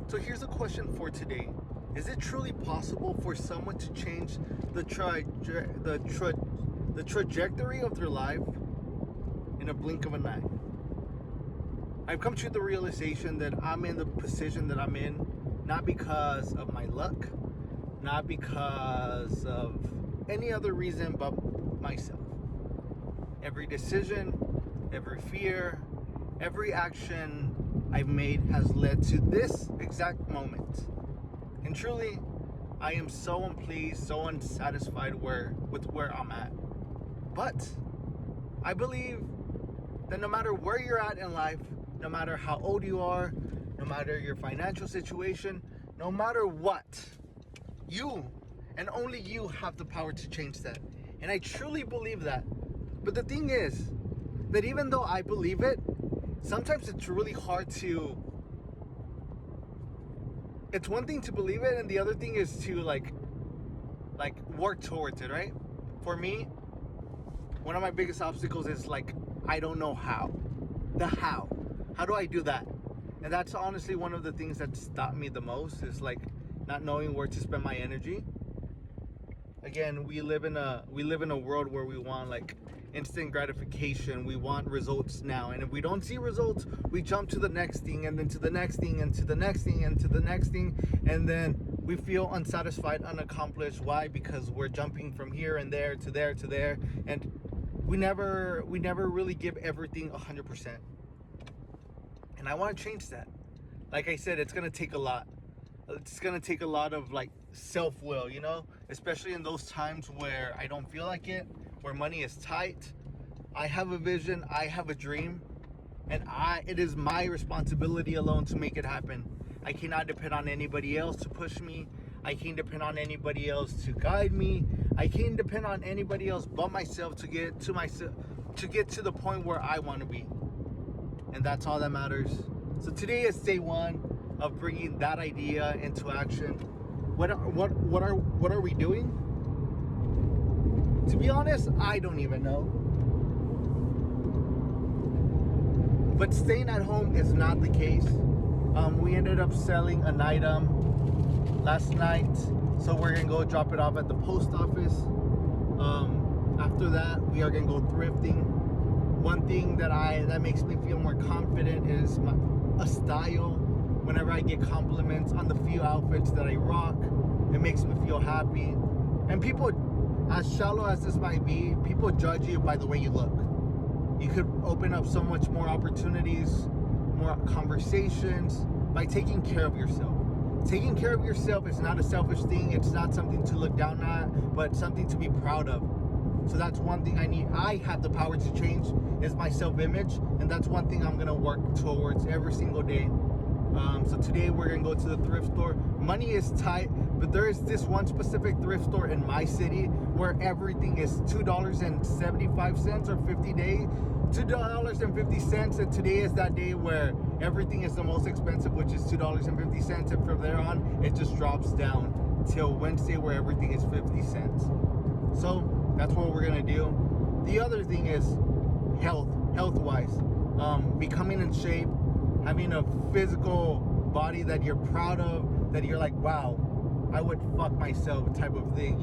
So here's a question for today. Is it truly possible for someone to change the trajectory of their life in a blink of an eye? I've come to the realization that I'm in the position that I'm in not because of my luck, not because of any other reason but myself. Every decision, every fear, every action I've made has led to this exact moment. And truly, I am so unpleased, so unsatisfied with where I'm at. But I believe that no matter where you're at in life, no matter how old you are, no matter your financial situation, no matter what, you and only you have the power to change that. And I truly believe that. But the thing is that even though I believe it, sometimes it's really hard to... It's one thing to believe it, and the other thing is to like work towards it, right? For me, one of my biggest obstacles is I don't know how. The how. How do I do that? And that's honestly one of the things that stopped me the most, is not knowing where to spend my energy. Again, we live in a world where we want instant gratification. We want results now, and if we don't see results, we jump to the next thing, and then to the next thing, and to the next thing, and to the next thing, and then we feel unsatisfied, unaccomplished. Why? Because we're jumping from here and there to there to there, and we never really give everything 100%. And I want to change that. Like I said, it's gonna take a lot. It's gonna take a lot of self-will, especially in those times where I don't feel like it, where money is tight. I have a vision, I have a dream, and it is my responsibility alone to make it happen. I cannot depend on anybody else to push me. I can't depend on anybody else to guide me. I can't depend on anybody else but myself to get to the point where I want to be. And that's all that matters. So today is day one of bringing that idea into action. What are we doing? To be honest, I don't even know. But staying at home is not the case. We ended up selling an item last night, so we're gonna go drop it off at the post office. After that, we are gonna go thrifting. One thing that makes me feel more confident is a style. Whenever I get compliments on the few outfits that I rock, it makes me feel happy. And people, as shallow as this might be, people judge you by the way you look. You could open up so much more opportunities, more conversations by taking care of yourself. Taking care of yourself is not a selfish thing. It's not something to look down at, but something to be proud of. So that's one thing I have the power to change, is my self-image. And that's one thing I'm gonna work towards every single day. So today we're gonna go to the thrift store. Money is tight, but there is this one specific thrift store in my city where everything is $2.75 or 50 days, $2.50, and today is that day where everything is the most expensive, which is $2.50, and from there on it just drops down till Wednesday where everything is 50 cents. So that's what we're gonna do. The other thing is health-wise, becoming in shape, having a physical body that you're proud of, that you're wow, I would fuck myself type of thing,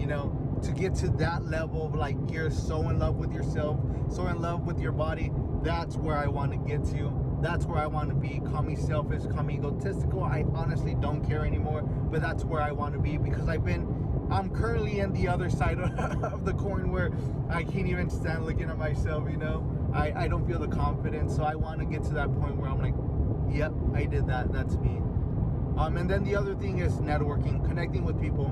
to get to that level of you're so in love with yourself, so in love with your body. That's where I want to get to. That's where I want to be. Call me selfish, call me egotistical, I honestly don't care anymore, but that's where I want to be, because I'm currently in the other side of the coin where I can't even stand looking at myself, I don't feel the confidence. So I want to get to that point where I'm yep, I did that. That's me. And then the other thing is networking, connecting with people.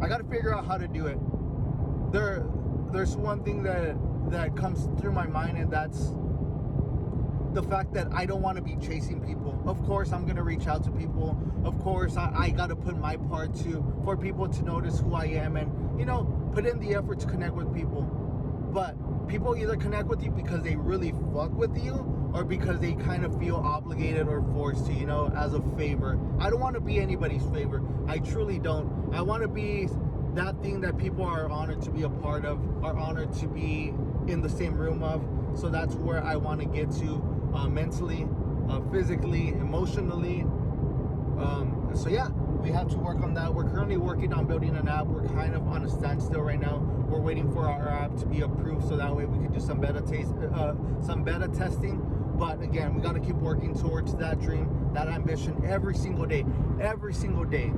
I got to figure out how to do it. There's one thing that comes through my mind, and that's the fact that I don't want to be chasing people. Of course, I'm going to reach out to people. Of course, I got to put my part for people to notice who I am and, put in the effort to connect with people. But people either connect with you because they really fuck with you, or because they kind of feel obligated or forced to, as a favor. I don't want to be anybody's favor. I truly don't. I want to be that thing that people are honored to be a part of, are honored to be in the same room of. So that's where I want to get to mentally, physically, emotionally, So yeah, we have to work on that. We're currently working on building an app. We're kind of on a standstill right now. We're waiting for our app to be approved so that way we could do some beta testing. But again, we got to keep working towards that dream, that ambition every single day,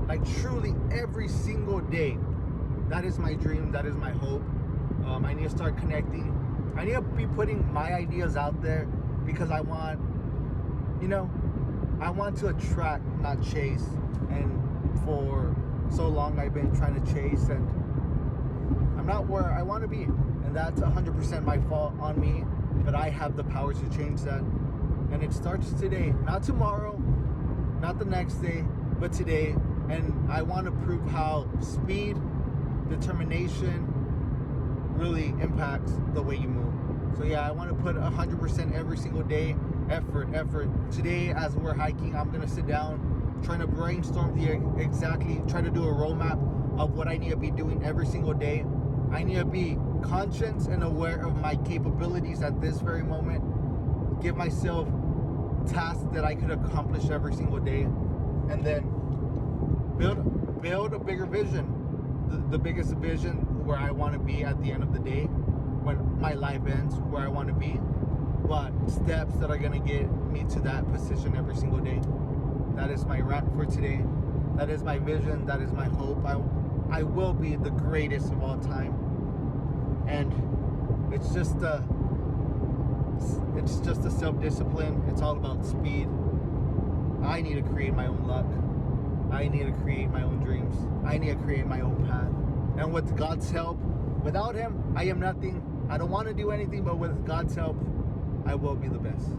like truly every single day. That is my dream. That is my hope. I need to start connecting. I need to be putting my ideas out there because I want to attract, not chase. And for so long, I've been trying to chase, and I'm not where I want to be. And that's 100% my fault on me. But I have the power to change that. And it starts today, not tomorrow, not the next day, but today. And I want to prove how speed, determination really impacts the way you move. So yeah, I want to put 100% every single day, effort. Today, as we're hiking, I'm gonna sit down, trying to brainstorm try to do a roadmap of what I need to be doing every single day. I need to be conscious and aware of my capabilities at this very moment. Give myself tasks that I could accomplish every single day, and then build a bigger vision. The biggest vision where I want to be at the end of the day, when my life ends, where I want to be, but steps that are going to get me to that position every single day. That is my rant for today. That is my vision. That is my hope. I will be the greatest of all time. And it's just a self-discipline. It's all about speed. I need to create my own luck. I need to create my own dreams. I need to create my own path. And with God's help, without Him, I am nothing. I don't want to do anything, but with God's help, I will be the best.